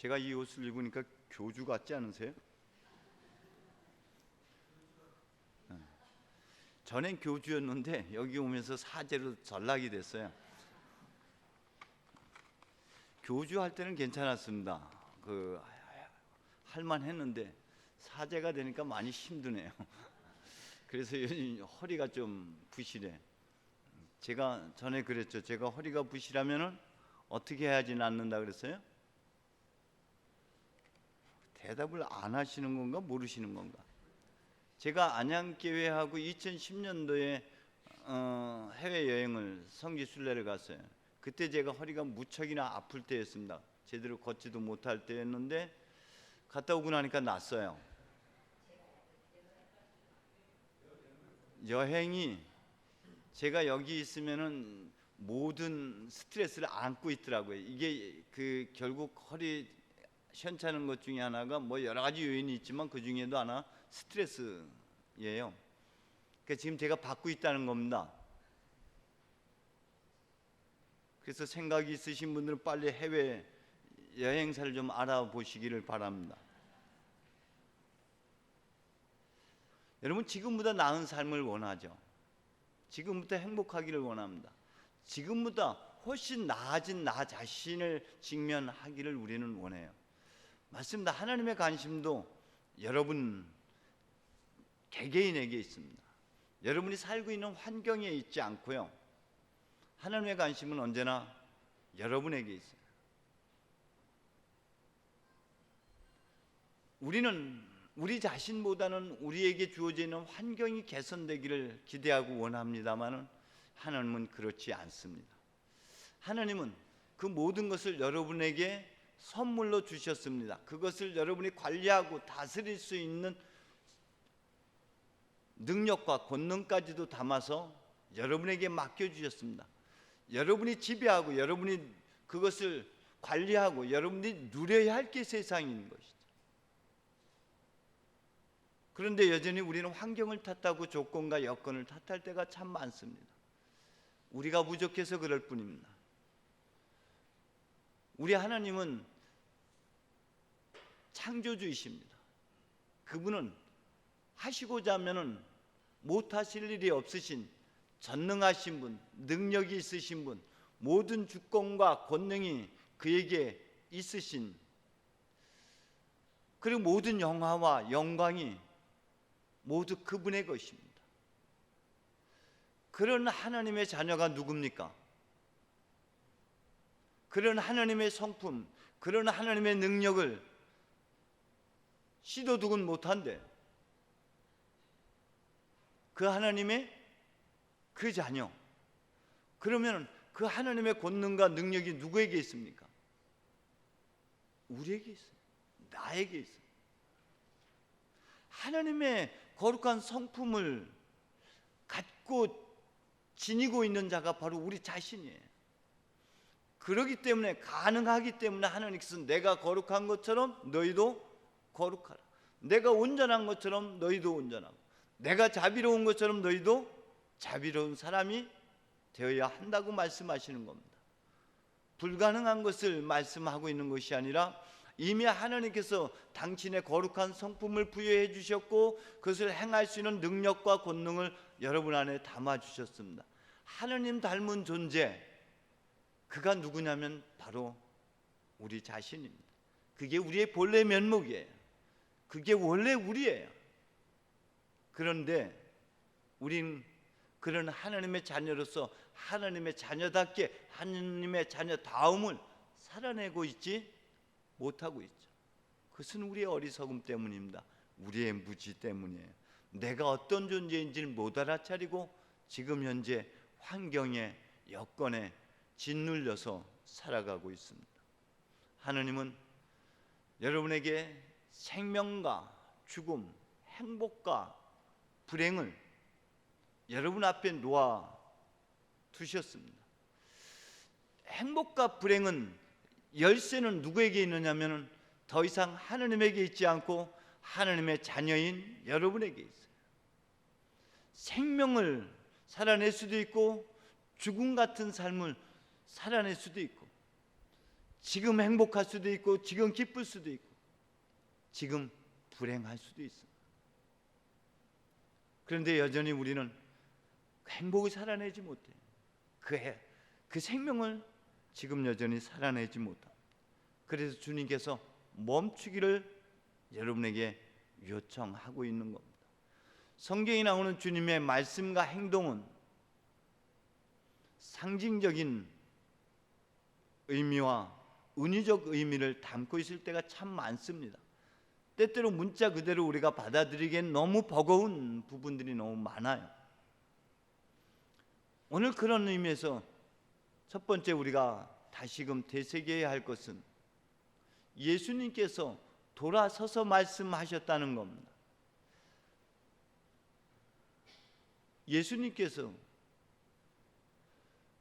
제가 이 옷을 입으니까 교주 같지 않으세요? 전엔 교주였는데 여기 오면서 사제로 전락이 됐어요. 교주 할 때는 괜찮았습니다. 할만했는데 사제가 되니까 많이 힘드네요. 그래서 요즘 허리가 좀 부실해. 제가 전에 그랬죠. 제가 허리가 부실하면은 어떻게 해야지 낫는다 그랬어요? 대답을 안 하시는 건가 모르시는 건가? 제가 안양교회하고 2010년도에 해외여행을 성지순례를 갔어요. 그때 제가 허리가 무척이나 아플 때였습니다. 제대로 걷지도 못할 때였는데 갔다 오고 나니까 낫어요. 여행이 제가 여기 있으면은 모든 스트레스를 안고 있더라고요. 이게 결국 허리 시원찮은 것 중에 하나가 뭐 여러 가지 요인이 있지만 그 중에도 하나 스트레스예요. 그러니까 지금 제가 받고 있다는 겁니다. 그래서 생각이 있으신 분들은 빨리 해외 여행사를 좀 알아보시기를 바랍니다. 여러분, 지금보다 나은 삶을 원하죠. 지금부터 행복하기를 원합니다. 지금보다 훨씬 나아진 나 자신을 직면하기를 우리는 원해요. 맞습니다. 하나님의 관심도 여러분 개개인에게 있습니다. 여러분이 살고 있는 환경에 있지 않고요. 하나님의 관심은 언제나 여러분에게 있어요. 우리는 우리 자신보다는 우리에게 주어져 있는 환경이 개선되기를 기대하고 원합니다만 하나님은 그렇지 않습니다. 하나님은 그 모든 것을 여러분에게 선물로 주셨습니다. 그것을 여러분이 관리하고 다스릴 수 있는 능력과 권능까지도 담아서 여러분에게 맡겨주셨습니다. 여러분이 지배하고 여러분이 그것을 관리하고 여러분이 누려야 할 게 세상인 것이죠. 그런데 여전히 우리는 환경을 탓하고 조건과 여건을 탓할 때가 참 많습니다. 우리가 부족해서 그럴 뿐입니다. 우리 하나님은 창조주이십니다. 그분은 하시고자 하면은 못하실 일이 없으신 전능하신 분, 능력이 있으신 분, 모든 주권과 권능이 그에게 있으신, 그리고 모든 영화와 영광이 모두 그분의 것입니다. 그런 하나님의 자녀가 누굽니까? 그런 하나님의 성품, 그런 하나님의 능력을 시도두곤 못한데 그 하나님의 그 자녀, 그러면 그 하나님의 권능과 능력이 누구에게 있습니까? 우리에게 있어요. 나에게 있어요. 하나님의 거룩한 성품을 갖고 지니고 있는 자가 바로 우리 자신이에요. 그렇기 때문에, 가능하기 때문에 하나님께서 내가 거룩한 것처럼 너희도 거룩하라, 내가 온전한 것처럼 너희도 온전하고, 내가 자비로운 것처럼 너희도 자비로운 사람이 되어야 한다고 말씀하시는 겁니다. 불가능한 것을 말씀하고 있는 것이 아니라 이미 하나님께서 당신의 거룩한 성품을 부여해 주셨고 그것을 행할 수 있는 능력과 권능을 여러분 안에 담아 주셨습니다. 하나님 닮은 존재, 그가 누구냐면 바로 우리 자신입니다. 그게 우리의 본래 면목이에요. 그게 원래 우리예요. 그런데 우린 그런 하나님의 자녀로서 하나님의 자녀답게 하나님의 자녀다움을 살아내고 있지 못하고 있죠. 그것은 우리의 어리석음 때문입니다. 우리의 무지 때문이에요. 내가 어떤 존재인지를 못 알아차리고 지금 현재 환경에, 여건에 짓눌려서 살아가고 있습니다. 하나님은 여러분에게 생명과 죽음, 행복과 불행을 여러분 앞에 놓아 두셨습니다. 행복과 불행은, 열쇠는 누구에게 있느냐면 더 이상 하나님에게 있지 않고 하나님의 자녀인 여러분에게 있어요. 생명을 살아낼 수도 있고 죽음 같은 삶을 살아낼 수도 있고, 지금 행복할 수도 있고, 지금 기쁠 수도 있고, 지금 불행할 수도 있어. 그런데 여전히 우리는 행복을 살아내지 못해. 그 생명을 지금 여전히 살아내지 못합니다. 그래서 주님께서 멈추기를 여러분에게 요청하고 있는 겁니다. 성경에 나오는 주님의 말씀과 행동은 상징적인 의미와 은유적 의미를 담고 있을 때가 참 많습니다. 때때로 문자 그대로 우리가 받아들이기엔 너무 버거운 부분들이 너무 많아요. 오늘 그런 의미에서 첫 번째 우리가 다시금 되새겨야 할 것은 예수님께서 돌아서서 말씀하셨다는 겁니다. 예수님께서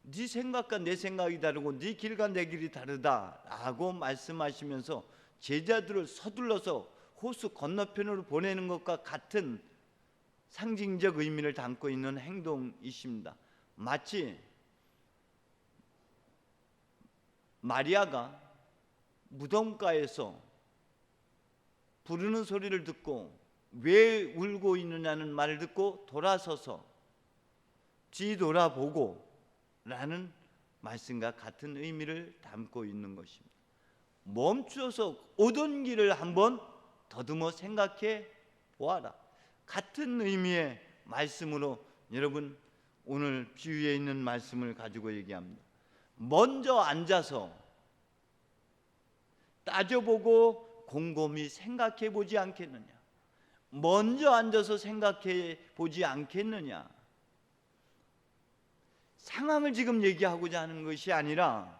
네 생각과 내 생각이 다르고 네 길과 내 길이 다르다라고 말씀하시면서 제자들을 서둘러서 호수 건너편으로 보내는 것과 같은 상징적 의미를 담고 있는 행동이십니다. 마치 마리아가 무덤가에서 부르는 소리를 듣고 왜 울고 있느냐는 말을 듣고 돌아서서 뒤돌아보고 라는 말씀과 같은 의미를 담고 있는 것입니다. 멈추어서 오던 길을 한번 더듬어 생각해 보아라. 같은 의미의 말씀으로 여러분 오늘 비유에 있는 말씀을 가지고 얘기합니다. 먼저 앉아서 따져보고 곰곰이 생각해 보지 않겠느냐? 먼저 앉아서 생각해 보지 않겠느냐? 상황을 지금 얘기하고자 하는 것이 아니라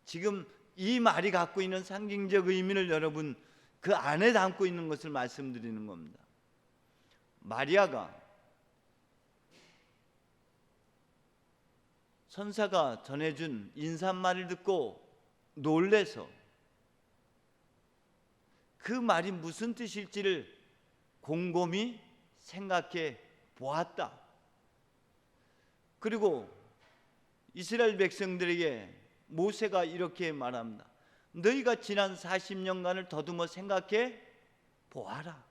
지금 이 말이 갖고 있는 상징적 의미를 여러분 그 안에 담고 있는 것을 말씀드리는 겁니다. 마리아가 선사가 전해준 인사말을 듣고 놀래서 그 말이 무슨 뜻일지를 곰곰이 생각해 보았다. 그리고 이스라엘 백성들에게 모세가 이렇게 말합니다. 너희가 지난 40년간을 더듬어 생각해 보아라.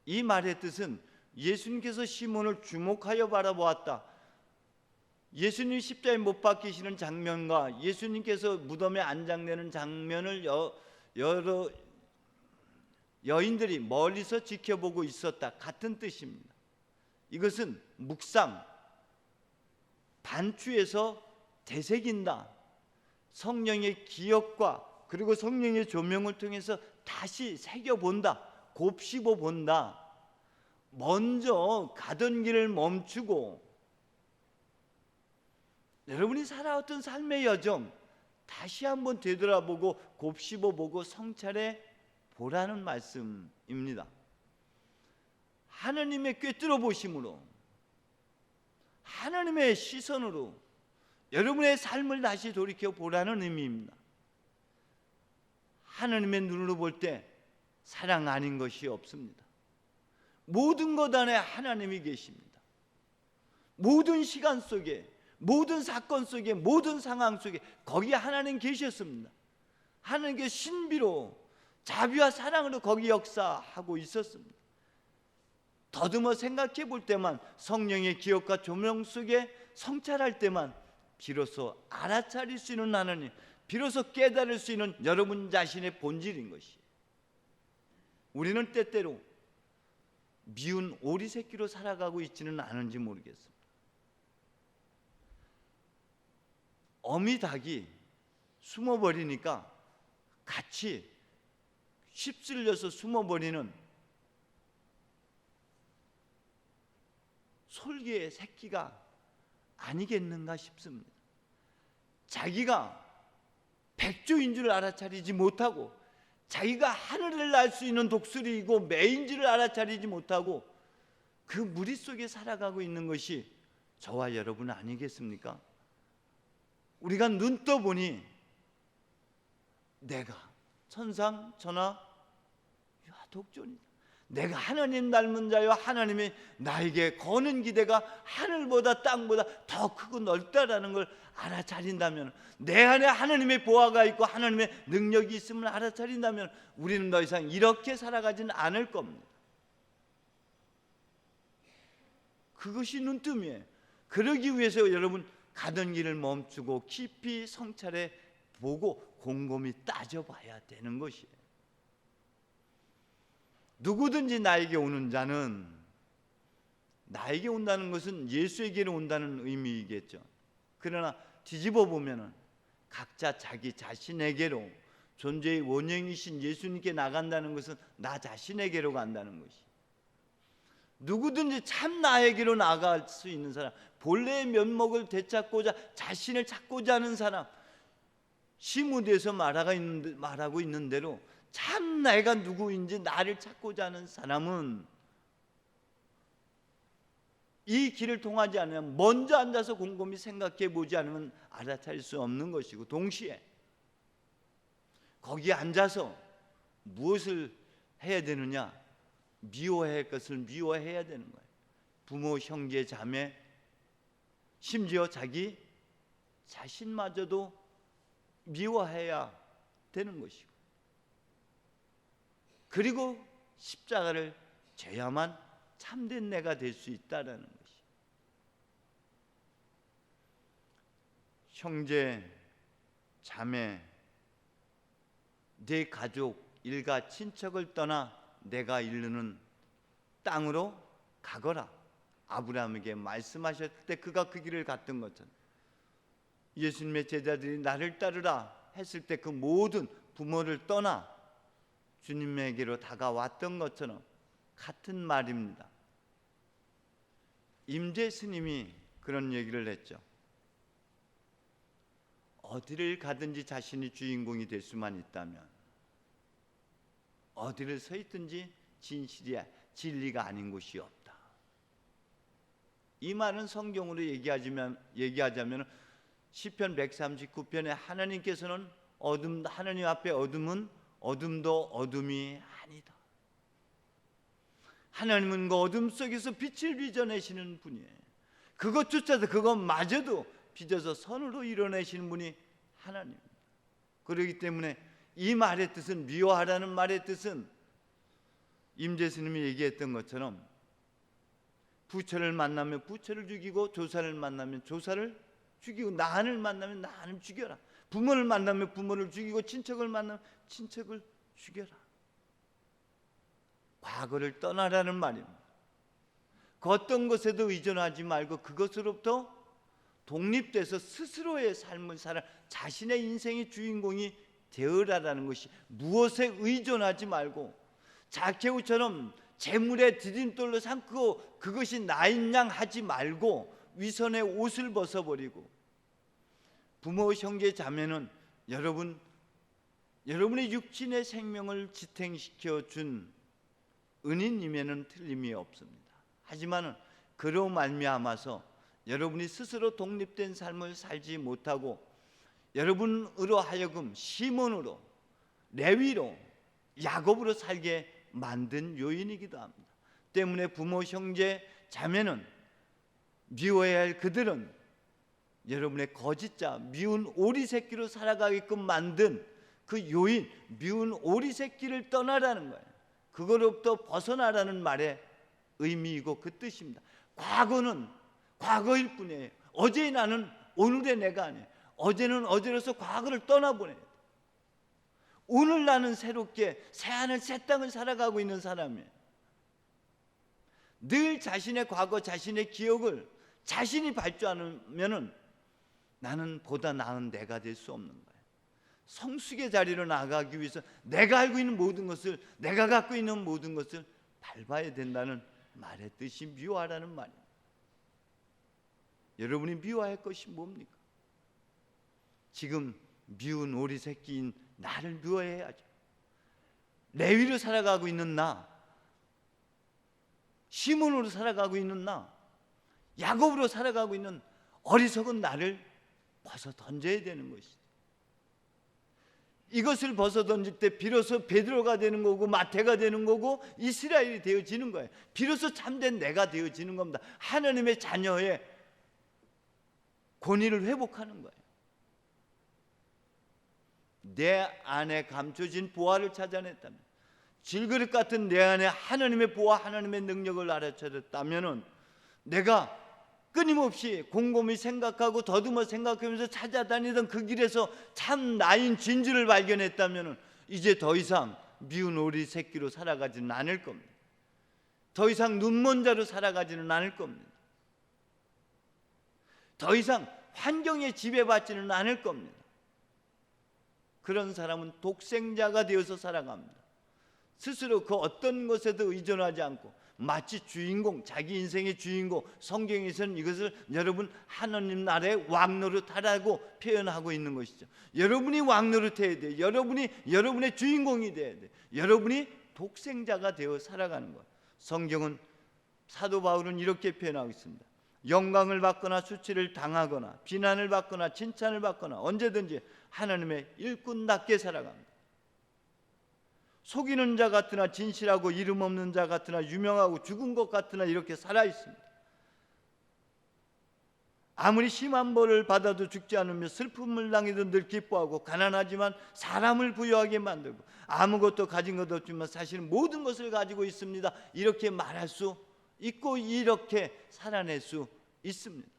이 말의 뜻은 예수님께서 시몬을 주목하여 바라보았다. 예수님 십자가에 못 박히시는 장면과 예수님께서 무덤에 안장되는 장면을 여러 여인들이 멀리서 지켜보고 있었다. 같은 뜻입니다. 이것은 묵상, 반추에서 되새긴다. 성령의 기억과 그리고 성령의 조명을 통해서 다시 새겨본다. 곱씹어 본다. 먼저 가던 길을 멈추고 여러분이 살아왔던 삶의 여정 다시 한번 되돌아보고 곱씹어보고 성찰해 보라는 말씀입니다. 하나님의 꿰뚫어 보심으로 하나님의 시선으로 여러분의 삶을 다시 돌이켜 보라는 의미입니다. 하나님의 눈으로 볼 때 사랑 아닌 것이 없습니다. 모든 것 안에 하나님이 계십니다. 모든 시간 속에, 모든 사건 속에, 모든 상황 속에 거기에 하나님 계셨습니다. 하나님께 신비로 자비와 사랑으로 거기 역사하고 있었습니다. 더듬어 생각해 볼 때만, 성령의 기억과 조명 속에 성찰할 때만 비로소 알아차릴 수 있는 하나님, 비로소 깨달을 수 있는 여러분 자신의 본질인 것이, 우리는 때때로 미운 오리 새끼로 살아가고 있지는 않은지 모르겠습니다. 어미 닭이 숨어버리니까 같이 휩쓸려서 숨어버리는 솔개의 새끼가 아니겠는가 싶습니다. 자기가 백조인 줄 알아차리지 못하고, 자기가 하늘을 날 수 있는 독수리이고 매인지를 알아차리지 못하고 그 무리 속에 살아가고 있는 것이 저와 여러분 아니겠습니까? 우리가 눈 떠보니 내가 천상 천하 유아 독존이다. 내가 하나님 닮은 자여 하나님이 나에게 거는 기대가 하늘보다 땅보다 더 크고 넓다라는 걸 알아차린다면, 내 안에 하나님의 보화가 있고 하나님의 능력이 있음을 알아차린다면 우리는 더 이상 이렇게 살아가지는 않을 겁니다. 그것이 눈뜸이에요. 그러기 위해서 여러분 가던 길을 멈추고 깊이 성찰해 보고 곰곰이 따져봐야 되는 것이에요. 누구든지 나에게 오는 자는, 나에게 온다는 것은 예수에게로 온다는 의미이겠죠. 그러나 뒤집어 보면은 각자 자기 자신에게로, 존재의 원형이신 예수님께 나간다는 것은 나 자신에게로 간다는 것이. 누구든지 참 나에게로 나아갈 수 있는 사람, 본래의 면목을 되찾고자 자신을 찾고자 하는 사람, 시무대에서 말하고 있는 대로 참 내가 누구인지 나를 찾고자 하는 사람은 이 길을 통하지 않으면, 먼저 앉아서 곰곰이 생각해 보지 않으면 알아차릴 수 없는 것이고, 동시에 거기에 앉아서 무엇을 해야 되느냐, 미워해야 할 것을 미워해야 되는 거예요. 부모, 형제, 자매, 심지어 자기 자신마저도 미워해야 되는 것이고, 그리고 십자가를 져야만 참된 내가 될 수 있다라는 것이. 형제, 자매, 내 가족, 일가, 친척을 떠나 내가 이르는 땅으로 가거라. 아브라함에게 말씀하셨을 때 그가 그 길을 갔던 것처럼, 예수님의 제자들이 나를 따르라 했을 때 그 모든 부모를 떠나 주님에게로 다가왔던 것처럼 같은 말입니다. 임재 스님이 그런 얘기를 했죠. 어디를 가든지 자신이 주인공이 될 수만 있다면, 어디를 서 있든지 진실이야, 진리가 아닌 곳이 없다. 이 말은 성경으로 얘기하자면 시편 139편에 하나님께서는 하나님 앞에 어둠은 어둠도 어둠이 아니다. 하나님은 그 어둠 속에서 빛을 빚어내시는 분이에요. 그것조차도, 그것마저도 빚어서 선으로 이뤄내시는 분이 하나님입니다. 그렇기 때문에 이 말의 뜻은, 미워하라는 말의 뜻은 임재 스님이 얘기했던 것처럼 부처를 만나면 부처를 죽이고, 조사를 만나면 조사를 죽이고, 나한을 만나면 나한을 죽여라. 부모를 만나면 부모를 죽이고, 친척을 만나면 친척을 죽여라. 과거를 떠나라는 말입니다. 그 어떤 것에도 의존하지 말고 그것으로부터 독립돼서 스스로의 삶을 살아 자신의 인생의 주인공이 되어라라는 것이, 무엇에 의존하지 말고 자케우처럼 재물의 디딤돌로 삼고 그것이 나인 양 하지 말고 위선의 옷을 벗어버리고, 부모, 형제, 자매는 여러분의 육신의 생명을 지탱시켜 준 은인임에는 틀림이 없습니다. 하지만 그로 말미암아서 여러분이 스스로 독립된 삶을 살지 못하고 여러분으로 하여금 시몬으로, 레위로, 야곱으로 살게 만든 요인이기도 합니다. 때문에 부모, 형제, 자매는 미워해야 할 그들은 여러분의 거짓자, 미운 오리 새끼로 살아가게끔 만든 그 요인, 미운 오리 새끼를 떠나라는 거예요. 그거로부터 벗어나라는 말의 의미이고 그 뜻입니다. 과거는 과거일 뿐이에요. 어제의 나는 오늘의 내가 아니에요. 어제는 어제로서 과거를 떠나보내야 돼요. 오늘 나는 새롭게 새하늘 새 땅을 살아가고 있는 사람이에요. 늘 자신의 과거, 자신의 기억을 자신이 밟지 않으면은 나는 보다 나은 내가 될 수 없는 거예요. 성숙의 자리로 나아가기 위해서 내가 알고 있는 모든 것을, 내가 갖고 있는 모든 것을 밟아야 된다는 말의 뜻이 미워하라는 말이에요. 여러분이 미워할 것이 뭡니까? 지금 미운 오리 새끼인 나를 미워해야죠. 레위로 살아가고 있는 나, 시몬으로 살아가고 있는 나, 야곱으로 살아가고 있는 어리석은 나를 벗어 던져야 되는 것이죠. 이것을 벗어던질 때 비로소 베드로가 되는 거고 마태가 되는 거고 이스라엘이 되어지는 거예요. 비로소 참된 내가 되어지는 겁니다. 하나님의 자녀의 권위를 회복하는 거예요. 내 안에 감춰진 보화를 찾아냈다면, 질그릇 같은 내 안에 하나님의 보화, 하나님의 능력을 알아차렸다면, 내가 끊임없이 곰곰이 생각하고 더듬어 생각하면서 찾아다니던 그 길에서 참 나인 진주를 발견했다면, 이제 더 이상 미운 오리 새끼로 살아가지는 않을 겁니다. 더 이상 눈먼 자로 살아가지는 않을 겁니다. 더 이상 환경에 지배받지는 않을 겁니다. 그런 사람은 독생자가 되어서 살아갑니다. 스스로 그 어떤 것에도 의존하지 않고, 마치 주인공, 자기 인생의 주인공, 성경에서는 이것을 여러분 하나님 나라의 왕노릇하라고 표현하고 있는 것이죠. 여러분이 왕노릇해야 돼요. 여러분이 여러분의 주인공이 돼야 돼요. 여러분이 독생자가 되어 살아가는 거예요. 성경은, 사도 바울은 이렇게 표현하고 있습니다. 영광을 받거나 수치를 당하거나 비난을 받거나 칭찬을 받거나 언제든지 하나님의 일꾼답게 살아갑니다. 속이는 자 같으나 진실하고 이름 없는 자 같으나 유명하고 죽은 것 같으나 이렇게 살아 있습니다. 아무리 심한 벌을 받아도 죽지 않으며 슬픔을 당해도 늘 기뻐하고, 가난하지만 사람을 부유하게 만들고, 아무것도 가진 것 없지만 사실은 모든 것을 가지고 있습니다. 이렇게 말할 수 있고 이렇게 살아낼 수 있습니다.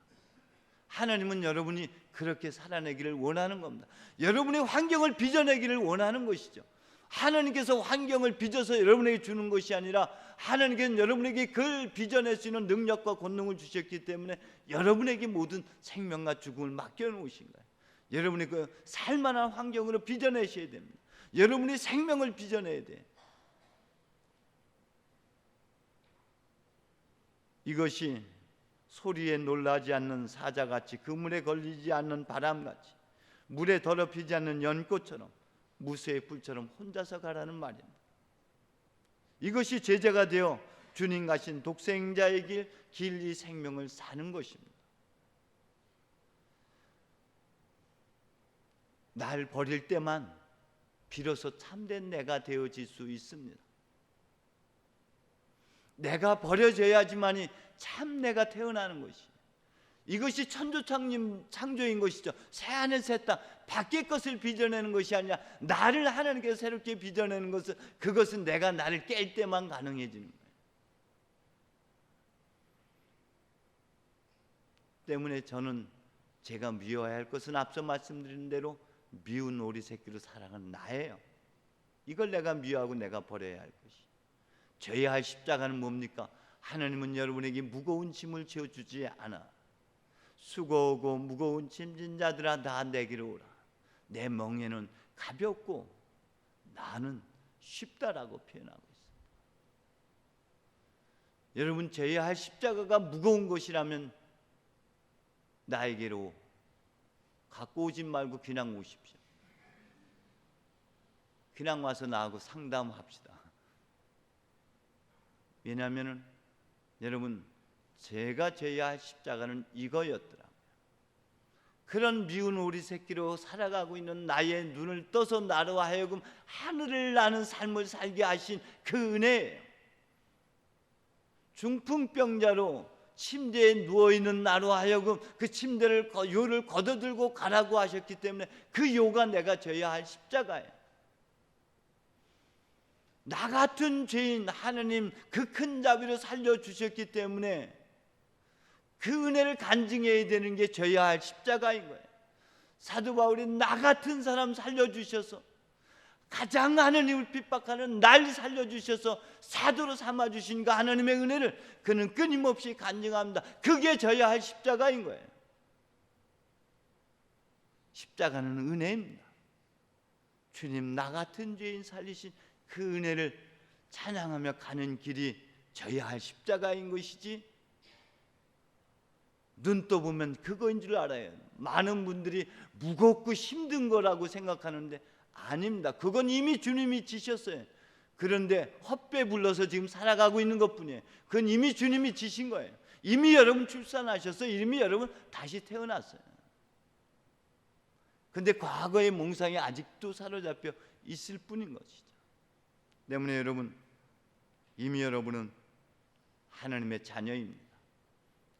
하나님은 여러분이 그렇게 살아내기를 원하는 겁니다. 여러분의 환경을 빚어내기를 원하는 것이죠. 하나님께서 환경을 빚어서 여러분에게 주는 것이 아니라, 하나님께서는 여러분에게 그걸 빚어낼 수 있는 능력과 권능을 주셨기 때문에 여러분에게 모든 생명과 죽음을 맡겨놓으신 거예요. 여러분이 그 살만한 환경으로 빚어내셔야 됩니다. 여러분이 생명을 빚어내야 돼요. 이것이 소리에 놀라지 않는 사자같이, 그물에 걸리지 않는 바람같이, 물에 더럽히지 않는 연꽃처럼, 무쇠의 불처럼 혼자서 가라는 말입니다. 이것이 제자가 되어 주님 가신 독생자의 길, 길이 생명을 사는 것입니다. 날 버릴 때만 비로소 참된 내가 되어질 수 있습니다. 내가 버려져야지만이 참 내가 태어나는 것이, 이것이 창조인 것이죠. 새하늘 새 땅, 밖의 것을 빚어내는 것이 아니라 나를 하나님께서 새롭게 빚어내는 것은, 그것은 내가 나를 깰 때만 가능해지는 거예요. 때문에 저는 제가 미워야 할 것은 앞서 말씀드린 대로 미운 오리 새끼로 살아가는 나예요. 이걸 내가 미워하고 내가 버려야 할 것이. 져야 할 십자가는 뭡니까? 하나님은 여러분에게 무거운 짐을 지어주지 않아. 수고하고 무거운 짐진 자들아 다 내게로 오라. 내 멍에는 가볍고 나는 쉽다라고 표현하고 있습니다. 여러분, 져야 할 십자가가 무거운 것이라면 나에게로 갖고 오지 말고 그냥 오십시오. 그냥 와서 나하고 상담합시다. 왜냐하면 여러분, 제가 져야 할 십자가는 이거였더라고요. 그런 미운 오리 새끼로 살아가고 있는 나의 눈을 떠서 나로 하여금 하늘을 나는 삶을 살게 하신 그 은혜예요. 중풍병자로 침대에 누워있는 나로 하여금 그 침대를 요를 걷어들고 가라고 하셨기 때문에 그 요가 내가 져야 할 십자가예요. 나 같은 죄인 하나님 그 큰 자비로 살려주셨기 때문에 그 은혜를 간증해야 되는 게 져야 할 십자가인 거예요. 사도 바울이 나 같은 사람 살려주셔서, 가장 하나님을 핍박하는 날 살려주셔서 사도로 삼아주신 그 하나님의 은혜를 그는 끊임없이 간증합니다. 그게 져야 할 십자가인 거예요. 십자가는 은혜입니다. 주님, 나 같은 죄인 살리신 그 은혜를 찬양하며 가는 길이 져야 할 십자가인 것이지, 눈 떠보면 그거인 줄 알아요. 많은 분들이 무겁고 힘든 거라고 생각하는데 아닙니다. 그건 이미 주님이 지셨어요. 그런데 헛배 불러서 지금 살아가고 있는 것뿐이에요. 그건 이미 주님이 지신 거예요. 이미 여러분 출산하셨어요. 이미 여러분 다시 태어났어요. 근데 과거의 몽상이 아직도 사로잡혀 있을 뿐인 것이죠. 때문에 여러분, 이미 여러분은 하나님의 자녀입니다.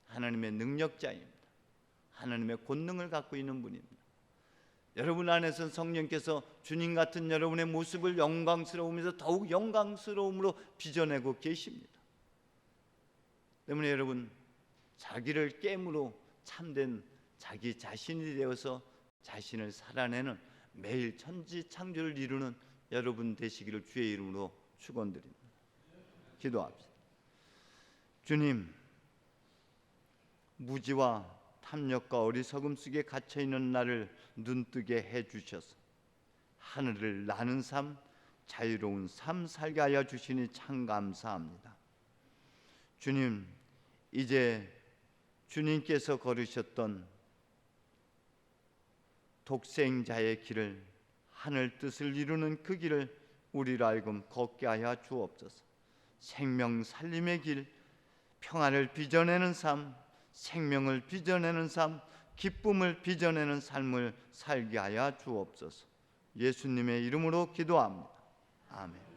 하나님의 능력자입니다. 하나님의 권능을 갖고 있는 분입니다. 여러분 안에서 성령께서 주님 같은 여러분의 모습을 영광스러우면서 더욱 영광스러움으로 빚어내고 계십니다. 때문에 여러분, 자기를 깨므로 참된 자기 자신이 되어서 자신을 살아내는 매일 천지창조를 이루는 여러분 되시기를 주의 이름으로 축원드립니다. 기도합시다. 주님, 무지와 탐욕과 어리석음 속에 갇혀있는 나를 눈뜨게 해주셔서 하늘을 나는 삶, 자유로운 삶 살게 하여 주시니 참 감사합니다. 주님, 이제 주님께서 걸으셨던 독생자의 길을, 하늘 뜻을 이루는 그 길을 우리로 하여금 걷게 하여 주옵소서. 생명 살림의 길, 평안을 빚어내는 삶, 생명을 빚어내는 삶, 기쁨을 빚어내는 삶을 살게 하여 주옵소서. 예수님의 이름으로 기도합니다. 아멘.